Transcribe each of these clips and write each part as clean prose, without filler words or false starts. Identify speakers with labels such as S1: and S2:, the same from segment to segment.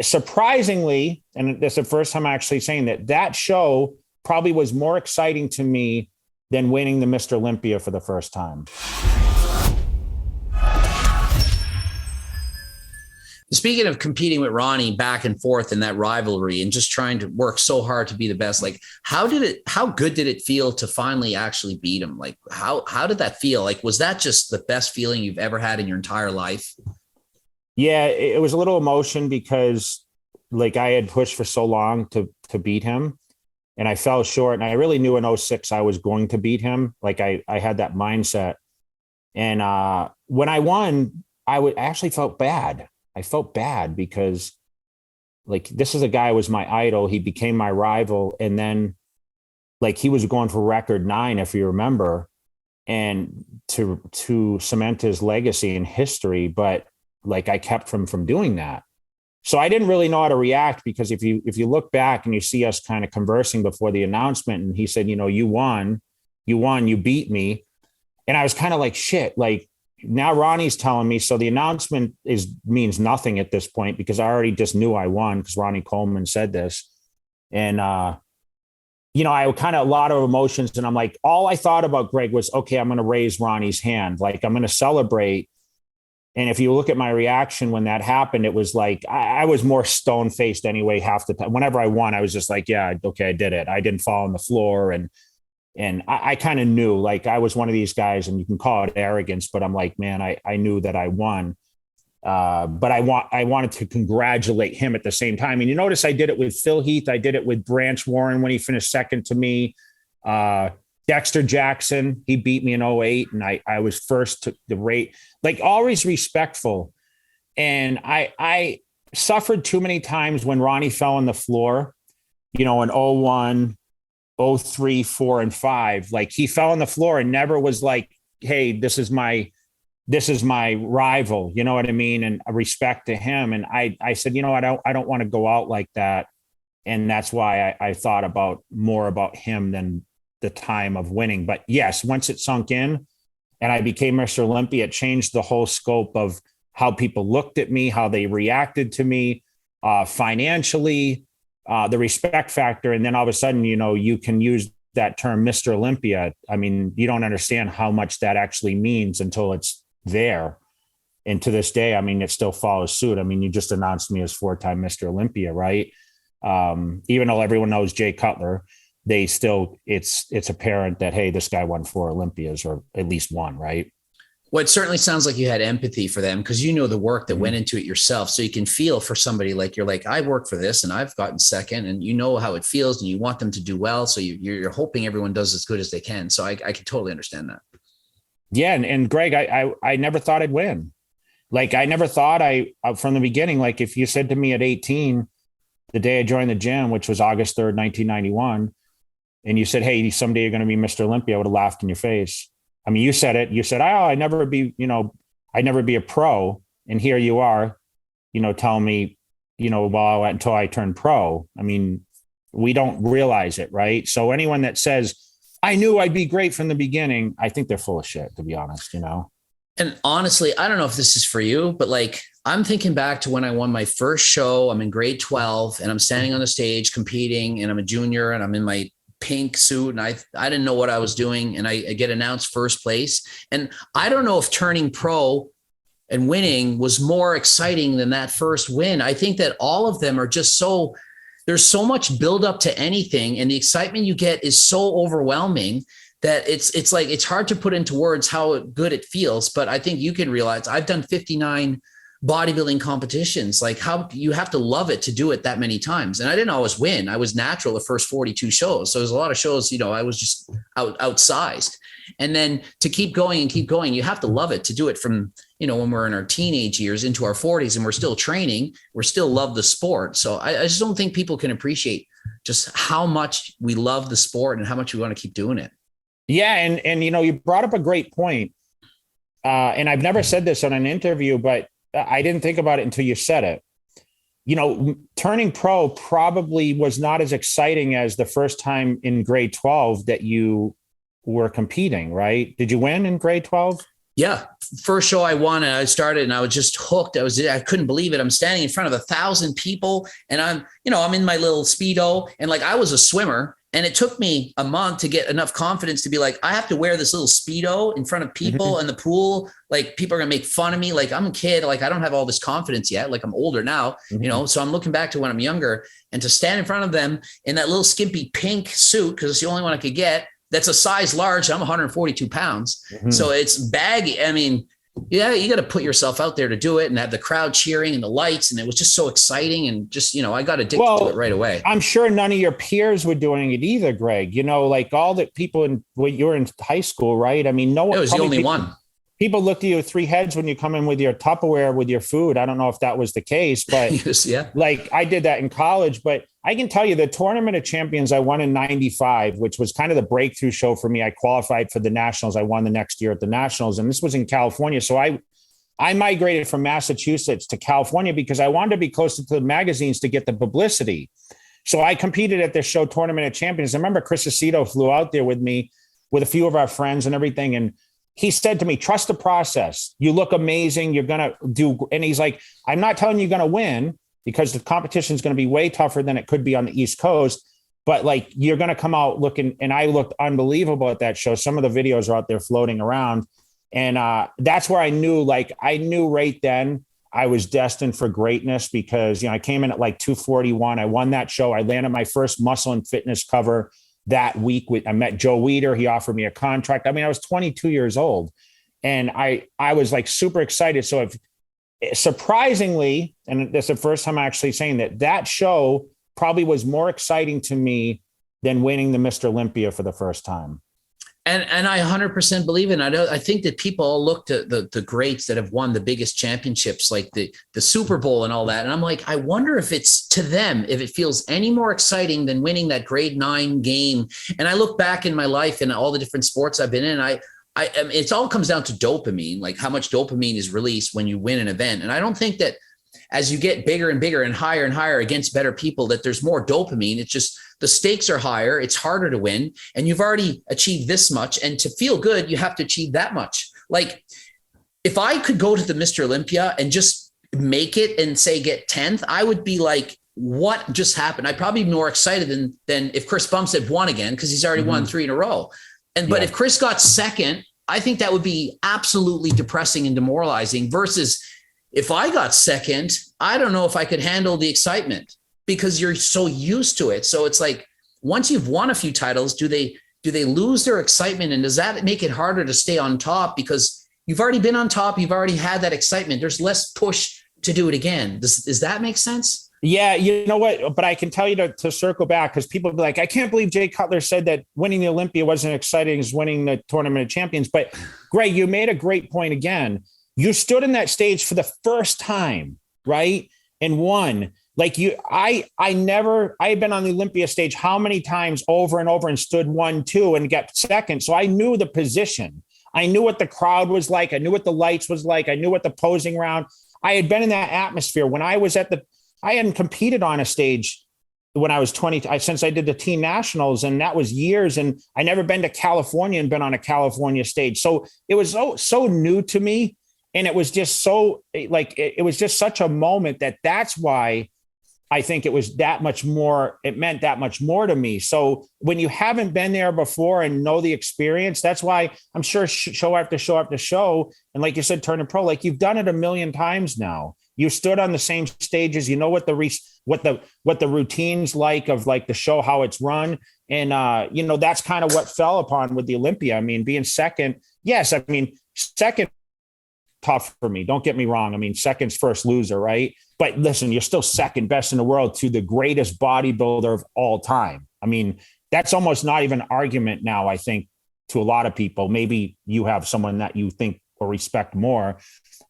S1: surprisingly, and that's the first time I'm actually saying that show probably was more exciting to me than winning the Mr. Olympia for the first time.
S2: Speaking of competing with Ronnie back and forth in that rivalry and just trying to work so hard to be the best, like how good did it feel to finally actually beat him? Like how did that feel? Like, was that just the best feeling you've ever had in your entire life?
S1: Yeah, it was a little emotion because like I had pushed for so long to beat him and I fell short, and I really knew in '06 I was going to beat him. Like I had that mindset. And when I won, I actually felt bad. I felt bad because like this is a guy who was my idol. He became my rival. And then like he was going for record 9, if you remember, and to cement his legacy and history. But like I kept him from doing that. So I didn't really know how to react, because if you look back and you see us kind of conversing before the announcement, and he said, you know, you won, you beat me. And I was kind of like, shit, like now Ronnie's telling me. So the announcement means nothing at this point, because I already just knew I won because Ronnie Coleman said this. And, you know, I kind of a lot of emotions, and I'm like, all I thought about, Greg, was, okay, I'm going to raise Ronnie's hand. Like I'm going to celebrate. And if you look at my reaction when that happened, it was like, I was more stone faced anyway. Half the time, whenever I won, I was just like, yeah, okay, I did it. I didn't fall on the floor. And I kind of knew, like I was one of these guys, and you can call it arrogance, but I'm like, man, I knew that I won. But I wanted to congratulate him at the same time. And you notice I did it with Phil Heath. I did it with Branch Warren when he finished second to me. Dexter Jackson, he beat me in '08, and I was first to the rate, like always respectful. And I suffered too many times when Ronnie fell on the floor, you know, in '01, '03, '04, and '05. Like he fell on the floor and never was like, hey, this is my rival, you know what I mean? And respect to him. And I said, you know, I don't want to go out like that. And that's why I thought more about him than the time of winning. But yes, once it sunk in and I became Mr. Olympia, it changed the whole scope of how people looked at me, how they reacted to me, financially, the respect factor. And then all of a sudden, you know, you can use that term Mr. Olympia. I mean, you don't understand how much that actually means until it's there. And to this day, I mean, it still follows suit. I mean, you just announced me as 4-time Mr. Olympia, right? Even though everyone knows Jay Cutler, they still, it's apparent that, hey, this guy won 4 Olympias, or at least one, right?
S2: Well, it certainly sounds like you had empathy for them, because you know the work that went into it yourself. So you can feel for somebody, like you're like, I work for this and I've gotten second, and you know how it feels and you want them to do well. So you're hoping everyone does as good as they can. So I can totally understand that.
S1: Yeah. And Greg, I never thought I'd win. Like I never thought from the beginning, like if you said to me at 18, the day I joined the gym, which was August 3rd, 1991, and you said, hey, someday you're going to be Mr. Olympia, I would have laughed in your face. I mean, you said it. You said, oh, I'd never be a pro. And here you are, you know, telling me, you know, well, until I turned pro. I mean, we don't realize it, right? So anyone that says, I knew I'd be great from the beginning, I think they're full of shit, to be honest, you know?
S2: And honestly, I don't know if this is for you, but like, I'm thinking back to when I won my first show. I'm in grade 12 and I'm standing on the stage competing, and I'm a junior and I'm in my pink suit, and I didn't know what I was doing, and I get announced first place. And I don't know if turning pro and winning was more exciting than that first win. I think that all of them are just so, there's so much build up to anything, and the excitement you get is so overwhelming that it's like, it's hard to put into words how good it feels. But I think you can realize I've done 59 bodybuilding competitions. Like, how you have to love it to do it that many times. And I didn't always win. I was natural the first 42 shows. So there's a lot of shows, you know, I was just outsized. And then to keep going and keep going, you have to love it to do it from, you know, when we're in our teenage years into our 40s and we're still training, we're still love the sport. So I just don't think people can appreciate just how much we love the sport and how much we want to keep doing it.
S1: Yeah. And, you know, you brought up a great point. And I've never said this on an interview, but I didn't think about it until you said it. You know, turning pro probably was not as exciting as the first time in grade 12 that you were competing, right? Did you win in grade 12?
S2: Yeah. First show I won and I started and I was just hooked. I couldn't believe it. I'm standing in front of 1,000 people and I'm in my little Speedo and like I was a swimmer and it took me a month to get enough confidence to be like, I have to wear this little Speedo in front of people in the pool. Like people are going to make fun of me. Like I'm a kid. Like I don't have all this confidence yet. Like I'm older now, so I'm looking back to when I'm younger and to stand in front of them in that little skimpy pink suit, because it's the only one I could get. That's a size large. I'm 142 pounds. So it's baggy. I mean, yeah, you got to put yourself out there to do it and have the crowd cheering and the lights. And it was just so exciting. And just, I got addicted to it right away.
S1: I'm sure none of your peers were doing it either, Greg. Like all the people when you were in high school, right? I mean, no one.
S2: It was the only one.
S1: People looked at you with 3 heads when you come in with your Tupperware with your food. I don't know if that was the case, but like I did that in college. But I can tell you the Tournament of Champions I won in 95, which was kind of the breakthrough show for me. I qualified for the Nationals. I won the next year at the Nationals, and this was in California. So I migrated from Massachusetts to California because I wanted to be closer to the magazines to get the publicity. So I competed at this show, Tournament of Champions. I remember Chris Aceto flew out there with me with a few of our friends and everything. And he said to me, trust the process. You look amazing. You're going to do. And he's like, I'm not telling you you're going to win because the competition is going to be way tougher than it could be on the East Coast. But like, you're going to come out looking, and I looked unbelievable at that show. Some of the videos are out there floating around. And that's where I knew right then I was destined for greatness because, I came in at like 241. I won that show. I landed my first Muscle and Fitness cover that week. I met Joe Weider. He offered me a contract. I mean, I was 22 years old and I was like super excited. So surprisingly, and that's the first time I'm actually saying that show probably was more exciting to me than winning the Mr. Olympia for the first time.
S2: And I 100% believe in it. I think that people all look to the greats that have won the biggest championships, like the Super Bowl and all that. And I'm like, I wonder if it's to them, if it feels any more exciting than winning that grade 9 game. And I look back in my life and all the different sports I've been in, it all comes down to dopamine, like how much dopamine is released when you win an event. And I don't think that as you get bigger and bigger and higher against better people, that there's more dopamine. It's just the stakes are higher. It's harder to win. And you've already achieved this much. And to feel good, you have to achieve that much. Like if I could go to the Mr. Olympia and just make it and say, get 10th, I would be like, what just happened? I'd probably be more excited than if Chris Bumstead won again, because he's already won 3 in a row. But if Chris got second, I think that would be absolutely depressing and demoralizing versus if I got second, I don't know if I could handle the excitement because you're so used to it. So it's like, once you've won a few titles, do they lose their excitement? And does that make it harder to stay on top because you've already been on top? You've already had that excitement. There's less push to do it again. Does that make sense?
S1: Yeah. You know what? But I can tell you to circle back because people be like, I can't believe Jay Cutler said that winning the Olympia wasn't exciting as winning the Tournament of Champions. But Greg, you made a great point again. You stood in that stage for the first time, right? And won. Like I had been on the Olympia stage how many times over and over and stood 1, 2 and got second. So I knew the position. I knew what the crowd was like. I knew what the lights was like. I knew what the posing round. I had been in that atmosphere when I was I hadn't competed on a stage when I was 20, since I did the teen nationals, and that was years. And I never been to California and been on a California stage. So it was so new to me. And it was just so like, it was just such a moment that's why I think it was that much more, it meant that much more to me. So when you haven't been there before and know the experience, that's why I'm sure show after show after show. And like you said, turning pro, like you've done it a million times now. You stood on the same stages, you know what the routine's like of like the show, how it's run. And, that's kind of what fell upon with the Olympia. I mean, being second, yes. I mean, second, tough for me. Don't get me wrong. I mean, second's first loser, right? But listen, you're still second best in the world to the greatest bodybuilder of all time. I mean, that's almost not even an argument now, I think, to a lot of people. Maybe you have someone that you think or respect more.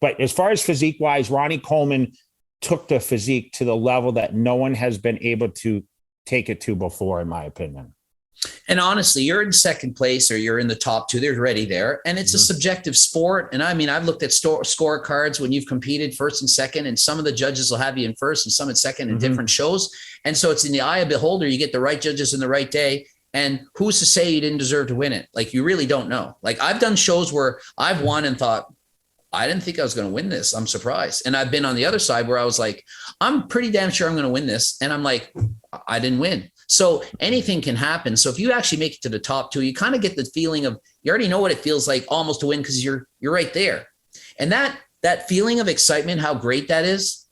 S1: But as far as physique-wise, Ronnie Coleman took the physique to the level that no one has been able to take it to before, in my opinion.
S2: And honestly, you're in second place or you're in the top 2. They're already there. And it's a subjective sport. And I mean, I've looked at scorecards when you've competed first and second, and some of the judges will have you in first and some at second in different shows. And so it's in the eye of the beholder. You get the right judges in the right day. And who's to say you didn't deserve to win it? Like, you really don't know. Like, I've done shows where I've won and thought, I didn't think I was going to win this. I'm surprised. And I've been on the other side where I was like, I'm pretty damn sure I'm going to win this. And I'm like, I didn't win. So anything can happen. So if you actually make it to the top 2, you kind of get the feeling of, you already know what it feels like almost to win, because you're right there. And that feeling of excitement, how great that is,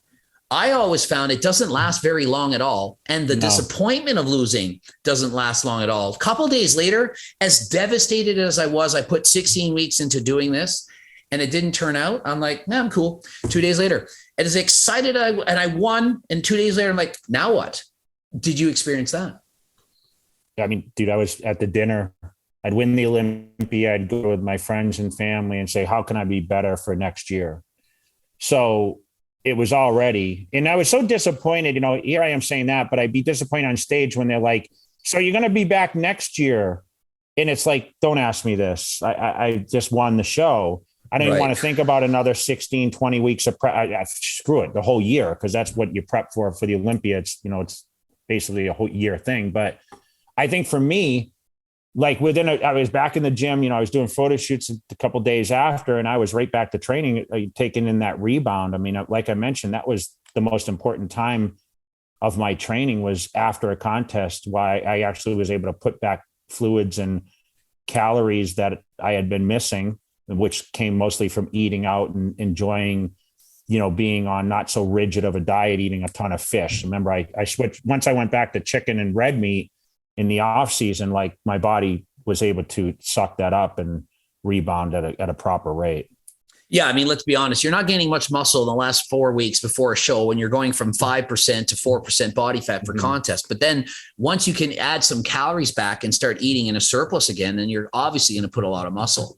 S2: I always found it doesn't last very long at all. And the disappointment of losing doesn't last long at all. A couple of days later, as devastated as I was, I put 16 weeks into doing this and it didn't turn out. I'm like, nah, I'm cool. 2 days later, and as excited and I won. And 2 days later, I'm like, now what? Did you experience that?
S1: I mean, dude, I was at the dinner. I'd win the Olympia. I'd go with my friends and family and say, how can I be better for next year? So it was already, and I was so disappointed, you know, here I am saying that, but I'd be disappointed on stage when they're like, so you're going to be back next year. And it's like, don't ask me this. I just won the show. I didn't want to think about another 16, 20 weeks of prep. Screw it, the whole year, because that's what you prep for the Olympia. It's, you know, it's basically a whole year thing. But I think for me, like I was back in the gym, you know, I was doing photo shoots a couple of days after, and I was right back to training, taking in that rebound. I mean, like I mentioned, that was the most important time of my training, was after a contest, why I actually was able to put back fluids and calories that I had been missing, which came mostly from eating out and enjoying, you know, being on not so rigid of a diet, eating a ton of fish. Remember, I switched once I went back to chicken and red meat in the off season, like my body was able to suck that up and rebound at a proper rate.
S2: Yeah. I mean, let's be honest. You're not gaining much muscle in the last 4 weeks before a show when you're going from 5% to 4% body fat for contest. But then once you can add some calories back and start eating in a surplus again, then you're obviously going to put a lot of muscle.